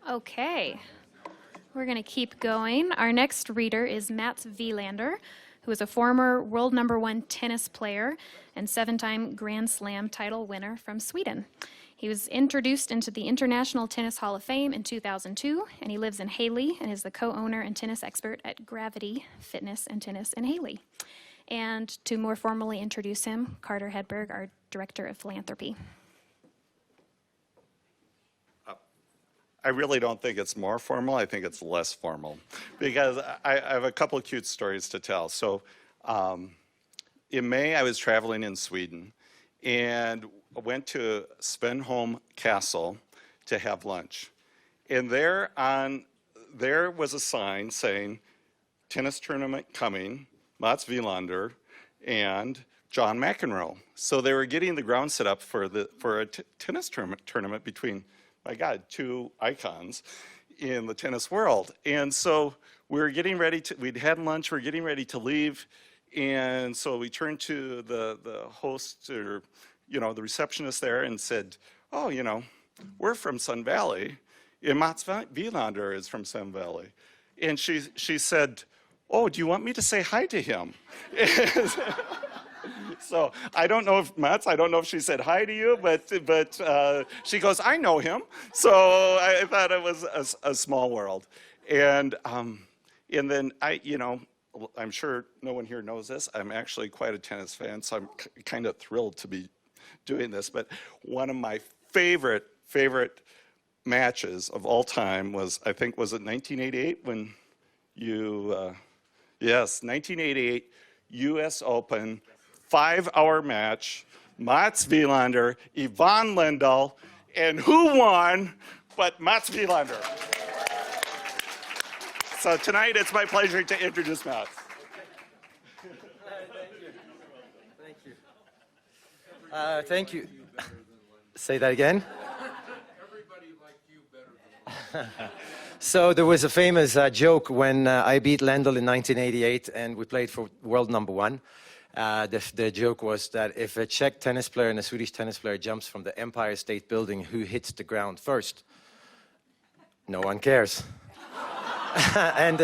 Okay, we're going to keep going. Our next reader is Mats Wilander, who is a former world #1 tennis player and 7-time Grand Slam title winner from Sweden. He was introduced into the International Tennis Hall of Fame in 2002, and he lives in Hailey and is the co-owner and tennis expert at Gravity Fitness and Tennis in Hailey. And to more formally introduce him, Carter Hedberg, our Director of Philanthropy. I really don't think it's more formal. I think it's less formal because I have a couple of cute stories to tell. So in May, I was traveling in Sweden and went to Svenholm Castle to have lunch. And there was a sign saying, tennis tournament coming, Mats Wilander and John McEnroe. So they were getting the ground set up for a tennis tournament between, my God, two icons in the tennis world. And so we were getting ready to, we'd had lunch, we were getting ready to leave. And so we turned to the host or, the receptionist there and said, oh, we're from Sun Valley. And Mats Wilander is from Sun Valley. And she said, oh, do you want me to say hi to him? So I don't know if she said hi to you, but she goes, I know him. So I thought it was a small world. And then I'm sure no one here knows this. I'm actually quite a tennis fan, so I'm kind of thrilled to be doing this. But one of my favorite matches of all time was it 1988 when you, yes, 1988 U.S. Open, 5-hour match, Mats Wilander, Ivan Lendl, and who won but Mats Wilander? So tonight it's my pleasure to introduce Mats. Thank you. Say that again. Everybody liked you better than So there was a famous joke when I beat Lendl in 1988 and we played for world #1. The joke was that if a Czech tennis player and a Swedish tennis player jumps from the Empire State Building, who hits the ground first? No one cares. and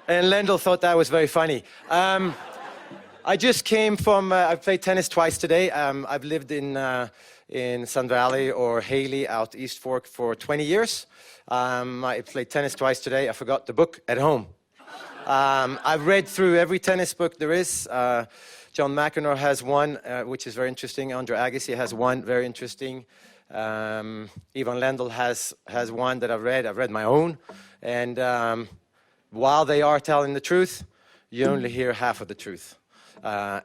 Lendl thought that was very funny. I just came from, I've played tennis twice today. I've lived in Sun Valley or Hailey out East Fork for 20 years. I played tennis twice today. I forgot the book at home. I've read through every tennis book there is. John McEnroe has one, which is very interesting. Andre Agassi has one, very interesting. Ivan Lendl has one that I've read. I've read my own. And while they are telling the truth, you only hear half of the truth. I'm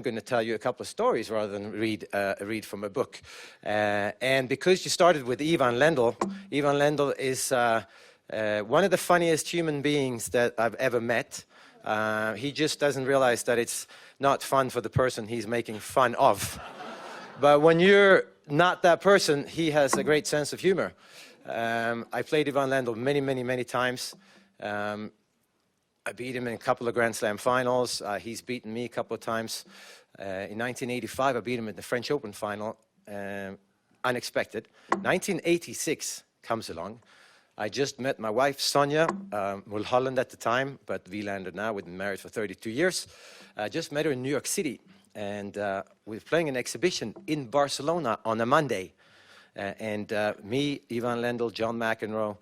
going to tell you a couple of stories rather than read from a book. And because you started with Ivan Lendl is one of the funniest human beings that I've ever met. He just doesn't realize that it's not fun for the person he's making fun of. But when you're not that person, he has a great sense of humor. I played Ivan Lendl many times. I beat him in a couple of Grand Slam finals. He's beaten me a couple of times. In 1985, I beat him in the French Open final. Unexpected. 1986 comes along. I just met my wife, Sonia, Mulholland at the time, but Wilander now. We've been married for 32 years. I just met her in New York City. And we were playing an exhibition in Barcelona on a Monday. Me, Ivan Lendl, John McEnroe,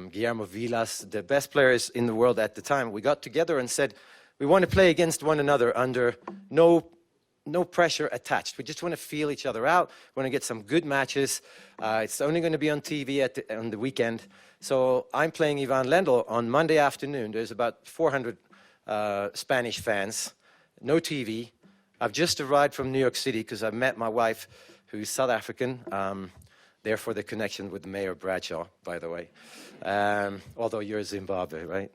Guillermo Vilas, the best players in the world at the time, we got together and said, we want to play against one another under no pressure attached. We just want to feel each other out. We want to get some good matches. It's only going to be on TV on the weekend. So I'm playing Ivan Lendl on Monday afternoon. There's about 400 Spanish fans, no TV. I've just arrived from New York City because I met my wife, who's South African, therefore the connection with Mayor Bradshaw, by the way. Although you're Zimbabwe, right?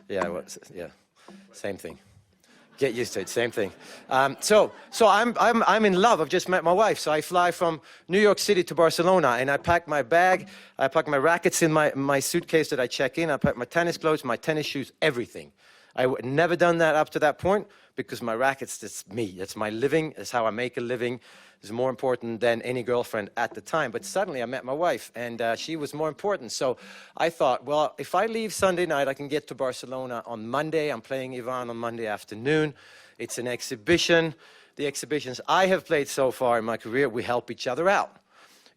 Yeah, well, yeah, same thing. Get used to it, same thing. So I'm in love. I've just met my wife, so I fly from New York City to Barcelona, and I pack my bag, I pack my rackets in my suitcase that I check in, I pack my tennis clothes, my tennis shoes, everything. Never done that up to that point because my rackets, that's me. That's my living. That's how I make a living. It's more important than any girlfriend at the time. But suddenly I met my wife, and she was more important. So I thought, well, if I leave Sunday night, I can get to Barcelona on Monday. I'm playing Ivan on Monday afternoon. It's an exhibition. The exhibitions I have played so far in my career, we help each other out.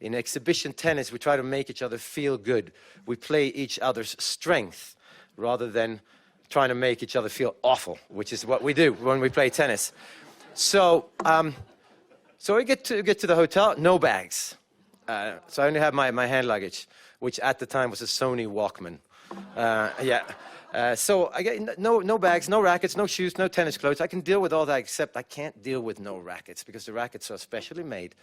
In exhibition tennis, we try to make each other feel good. We play each other's strength rather than trying to make each other feel awful, which is what we do when we play tennis. So, so I get to the hotel, no bags. So I only have my hand luggage, which at the time was a Sony Walkman. So I get no bags, no rackets, no shoes, no tennis clothes. I can deal with all that, except I can't deal with no rackets because the rackets are specially made.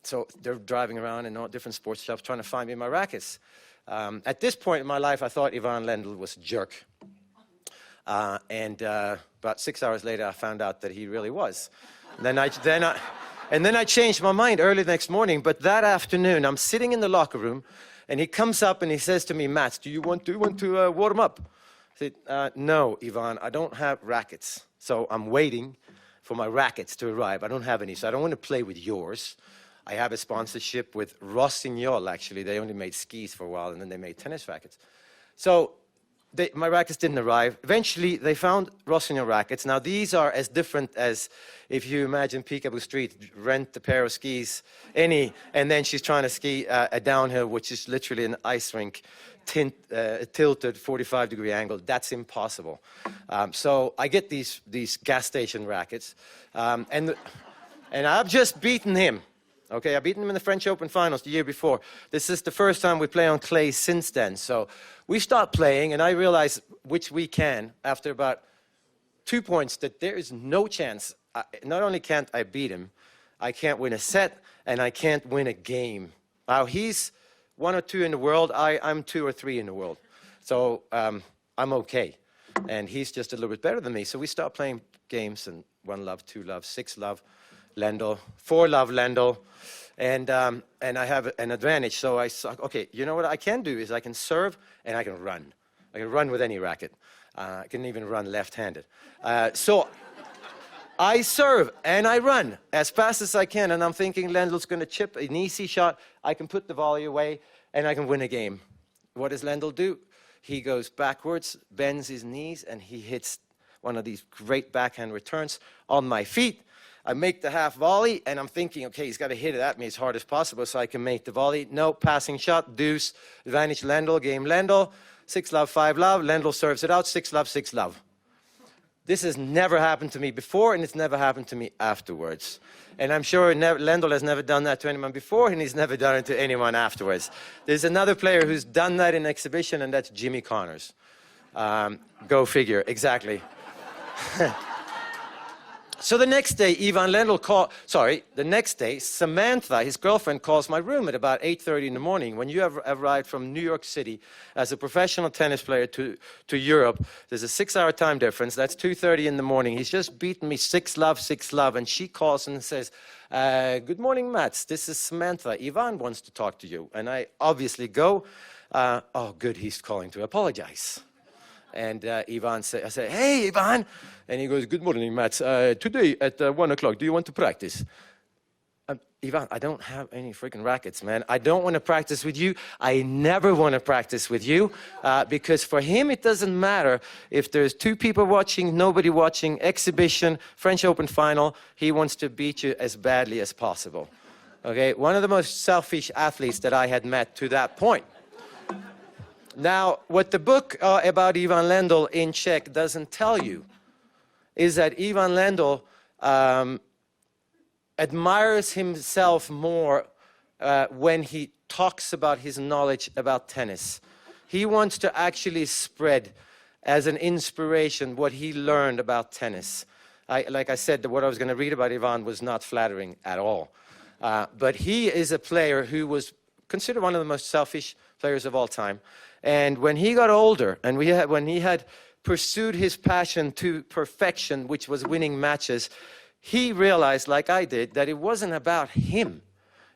So they're driving around in all different sports shops trying to find me my rackets. At this point in my life, I thought Ivan Lendl was a jerk. About 6 hours later, I found out that he really was. And then I changed my mind early the next morning. But that afternoon, I'm sitting in the locker room, and he comes up and he says to me, "Mats, do you want to warm up?" I said, "No, Ivan, I don't have rackets. So I'm waiting for my rackets to arrive. I don't have any, so I don't want to play with yours. I have a sponsorship with Rossignol, actually. They only made skis for a while, and then they made tennis rackets." So my rackets didn't arrive. Eventually, they found Rossignol rackets. Now, these are as different as if you imagine Peekaboo Street, rent a pair of skis, and then she's trying to ski a downhill, which is literally an ice rink, tilted 45-degree angle. That's impossible. So I get these gas station rackets, and I've just beaten him. Okay, I've beaten him in the French Open finals the year before. This is the first time we play on clay since then. So we start playing, and I realize, which we can, after about 2 points, that there is no chance. Not only can't I beat him, I can't win a set, and I can't win a game. Now, he's 1 or 2 in the world. I'm 2 or 3 in the world. So I'm okay. And he's just a little bit better than me. So we start playing games, and 1 love, 2 love, 6 love, Lendl, 4 love, Lendl. And I have an advantage. So I said, okay, you know what I can do is I can serve and I can run. I can run with any racket. I can even run left-handed. So I serve and I run as fast as I can. And I'm thinking Lendl's going to chip an easy shot. I can put the volley away and I can win a game. What does Lendl do? He goes backwards, bends his knees, and he hits one of these great backhand returns on my feet. I make the half volley, and I'm thinking, okay, he's got to hit it at me as hard as possible so I can make the volley. No, passing shot, deuce, advantage Lendl, game Lendl, 6 love, 5 love, Lendl serves it out, 6 love, 6 love. This has never happened to me before, and it's never happened to me afterwards. And I'm sure Lendl has never done that to anyone before, and he's never done it to anyone afterwards. There's another player who's done that in exhibition, and that's Jimmy Connors. Go figure, exactly. So the next day, the next day, Samantha, his girlfriend, calls my room at about 8:30 in the morning. When you have arrived from New York City as a professional tennis player to Europe, there's a 6-hour time difference. That's 2:30 in the morning. He's just beaten me 6 love, 6 love. And she calls and says, "Good morning, Mats. This is Samantha. Ivan wants to talk to you." And I obviously go, "Oh, good, he's calling to apologize." And I say, "Hey, Ivan." And he goes, "Good morning, Mats. Today at 1 o'clock, do you want to practice?" Ivan, I don't have any freaking rackets, man. I don't want to practice with you. I never want to practice with you because for him, it doesn't matter if there's 2 people watching, nobody watching, exhibition, French Open final. He wants to beat you as badly as possible. Okay, one of the most selfish athletes that I had met to that point. Now, what the book about Ivan Lendl in Czech doesn't tell you is that Ivan Lendl admires himself more when he talks about his knowledge about tennis. He wants to actually spread as an inspiration what he learned about tennis. Like I said, what I was going to read about Ivan was not flattering at all. But he is a player who was considered one of the most selfish players of all time. And when he got older, and when he had pursued his passion to perfection, which was winning matches, he realized, like I did, that it wasn't about him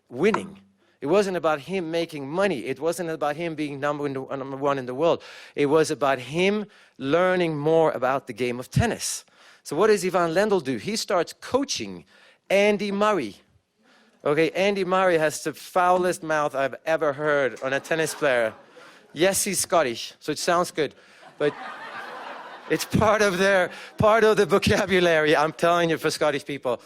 winning. It wasn't about him making money. It wasn't about him being number one in the world. It was about him learning more about the game of tennis. So what does Ivan Lendl do? He starts coaching Andy Murray. Okay, Andy Murray has the foulest mouth I've ever heard on a tennis player. Yes, he's Scottish, so it sounds good, but it's part of the vocabulary, I'm telling you, for Scottish people.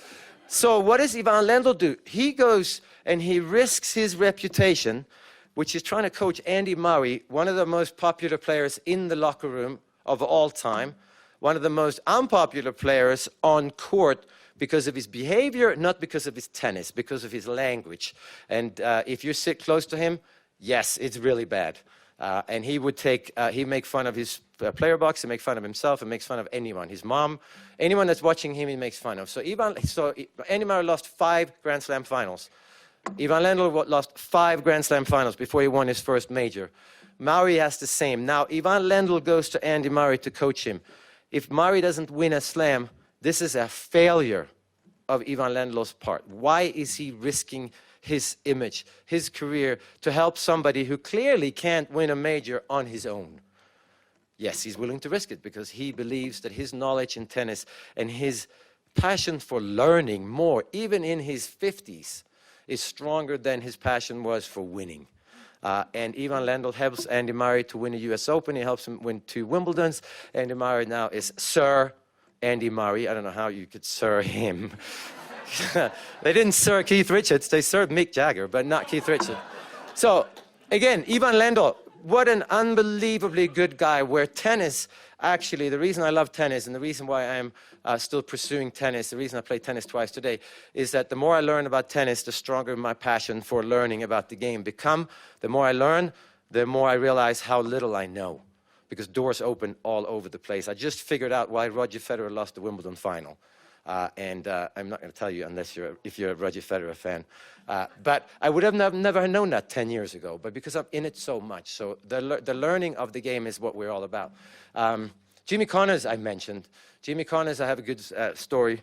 So what does Ivan Lendl do? He goes and he risks his reputation, which is trying to coach Andy Murray, one of the most popular players in the locker room of all time, one of the most unpopular players on court, because of his behavior, not because of his tennis, because of his language. And if you sit close to him, yes, it's really bad. And he would he'd make fun of his player box, he'd make fun of himself, and makes fun of anyone. His mom, anyone that's watching him, he makes fun of. So Andy Murray lost 5 Grand Slam finals. Ivan Lendl lost 5 Grand Slam finals before he won his first major. Murray has the same. Now, Ivan Lendl goes to Andy Murray to coach him. If Murray doesn't win a slam, this is a failure of Ivan Lendl's part. Why is he risking his image, his career, to help somebody who clearly can't win a major on his own? Yes, he's willing to risk it because he believes that his knowledge in tennis and his passion for learning more, even in his 50s, is stronger than his passion was for winning. And Ivan Lendl helps Andy Murray to win a US Open. He helps him win 2 Wimbledons. Andy Murray now is Sir Andy Murray. I don't know how you could Sir him. They didn't Sir Keith Richards. They served Mick Jagger, but not Keith Richards. So, again, Ivan Lendl, what an unbelievably good guy, where tennis, actually, the reason I love tennis and the reason why I'm still pursuing tennis, the reason I play tennis twice today, is that the more I learn about tennis, the stronger my passion for learning about the game become. The more I learn, the more I realize how little I know, because doors open all over the place. I just figured out why Roger Federer lost the Wimbledon final. And I'm not going to tell you unless if you're a Roger Federer fan. But I would have never known that 10 years ago, but because I'm in it so much. So the learning of the game is what we're all about. Jimmy Connors, I mentioned. Jimmy Connors, I have a good story.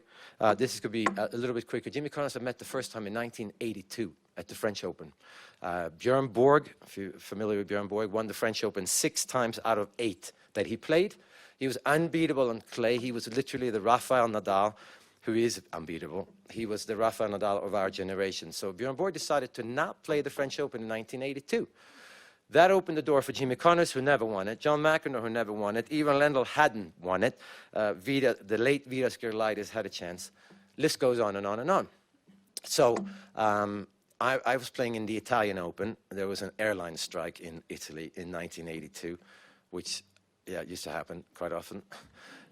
This could be a little bit quicker. Jimmy Connors I met the first time in 1982 at the French Open. Björn Borg, if you're familiar with Björn Borg, won the French Open 6 times out of 8 that he played. He was unbeatable on clay. He was literally the Rafael Nadal, who is unbeatable. He was the Rafael Nadal of our generation. So Björn Borg decided to not play the French Open in 1982. That opened the door for Jimmy Connors, who never won it, John McEnroe, who never won it, Ivan Lendl hadn't won it, the late Vida Skerlaitis had a chance. List goes on and on and on. So I was playing in the Italian Open. There was an airline strike in Italy in 1982, which used to happen quite often.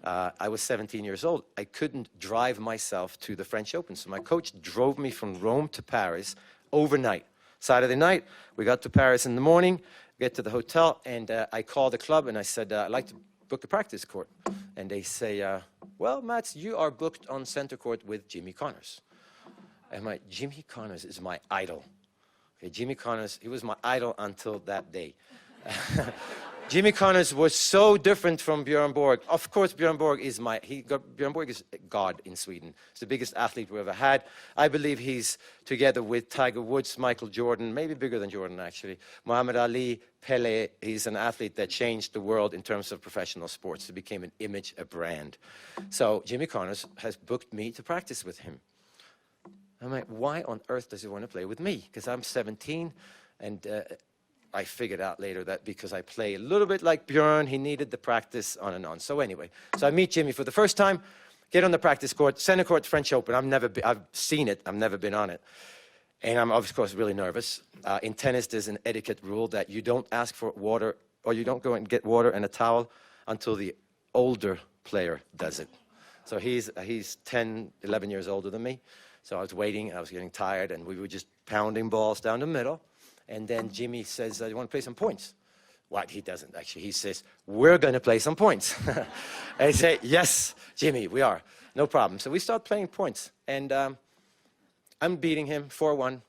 I was 17 years old. I couldn't drive myself to the French Open, so my coach drove me from Rome to Paris overnight. Saturday night, we got to Paris in the morning, get to the hotel, and I called the club and I said, I'd like to book a practice court. And they say, well, Mats, you are booked on center court with Jimmy Connors. And I'm like, Jimmy Connors is my idol. Okay, Jimmy Connors, he was my idol until that day. Jimmy Connors was so different from Björn Borg. Of course, Björn Borg is Björn Borg is God in Sweden. He's the biggest athlete we ever had. I believe he's together with Tiger Woods, Michael Jordan, maybe bigger than Jordan actually, Muhammad Ali, Pele. He's an athlete that changed the world in terms of professional sports. He became an image, a brand. So Jimmy Connors has booked me to practice with him. I'm like, why on earth does he want to play with me? Because I'm 17 and I figured out later that because I play a little bit like Björn, he needed the practice on and on. So anyway, so I meet Jimmy for the first time, get on the practice court, center court French Open. I've seen it, I've never been on it. And I'm, of course, really nervous. In tennis, there's an etiquette rule that you don't ask for water, or you don't go and get water and a towel until the older player does it. So he's 10, 11 years older than me. So I was waiting, I was getting tired, and we were just pounding balls down the middle. And then Jimmy says, you want to play some points? What? He doesn't, actually. He says, we're going to play some points. And I say, yes, Jimmy, we are. No problem. So we start playing points. And I'm beating him 4-1.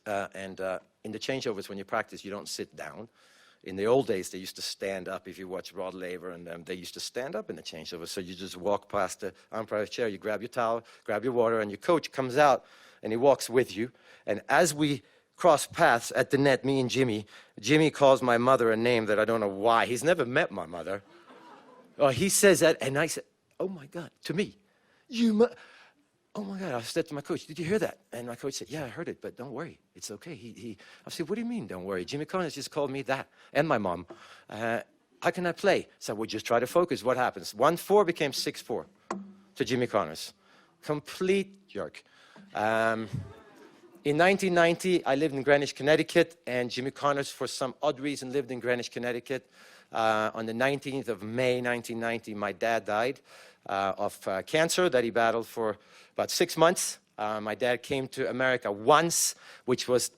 And in the changeovers, when you practice, you don't sit down. In the old days, they used to stand up. If you watch Rod Laver, and they used to stand up in the changeover. So you just walk past the umpire's chair, you grab your towel, grab your water, and your coach comes out, and he walks with you. And as we cross paths at the net, me and Jimmy. Jimmy calls my mother a name that I don't know why. He's never met my mother. Oh, he says that, and I said, oh my God, to me, oh my God, I said to my coach, did you hear that? And my coach said, yeah, I heard it, but don't worry, it's okay. I said, what do you mean, don't worry? Jimmy Connors just called me that, and my mom. How can I play? So we just try to focus. What happens? 1-4 became 6-4 to Jimmy Connors. Complete jerk. In 1990, I lived in Greenwich, Connecticut, and Jimmy Connors, for some odd reason, lived in Greenwich, Connecticut. On the 19th of May, 1990, my dad died of cancer that he battled for about 6 months. My dad came to America once, which was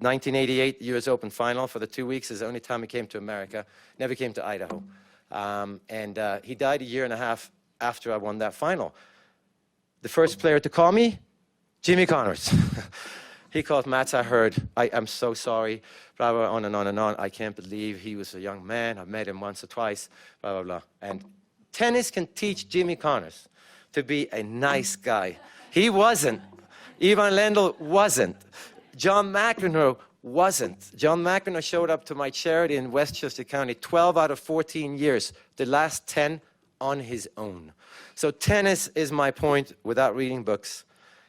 1988 US Open final. For the 2 weeks is the only time he came to America. Never came to Idaho. He died a year and a half after I won that final. The first player to call me, Jimmy Connors. He called, Mats, I heard. I'm so sorry. Blah, blah, on and on and on. I can't believe he was a young man. I've met him once or twice. Blah, blah, blah. And tennis can teach Jimmy Connors to be a nice guy. He wasn't. Ivan Lendl wasn't. John McEnroe wasn't. John McEnroe showed up to my charity in Westchester County 12 out of 14 years, the last 10 on his own. So tennis is my point, without reading books,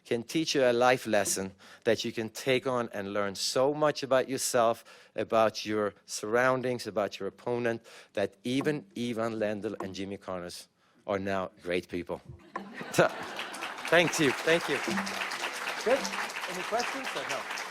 can teach you a life lesson that you can take on and learn so much about yourself, about your surroundings, about your opponent, that even Ivan Lendl and Jimmy Connors are now great people. So, thank you. Good? Any questions or no?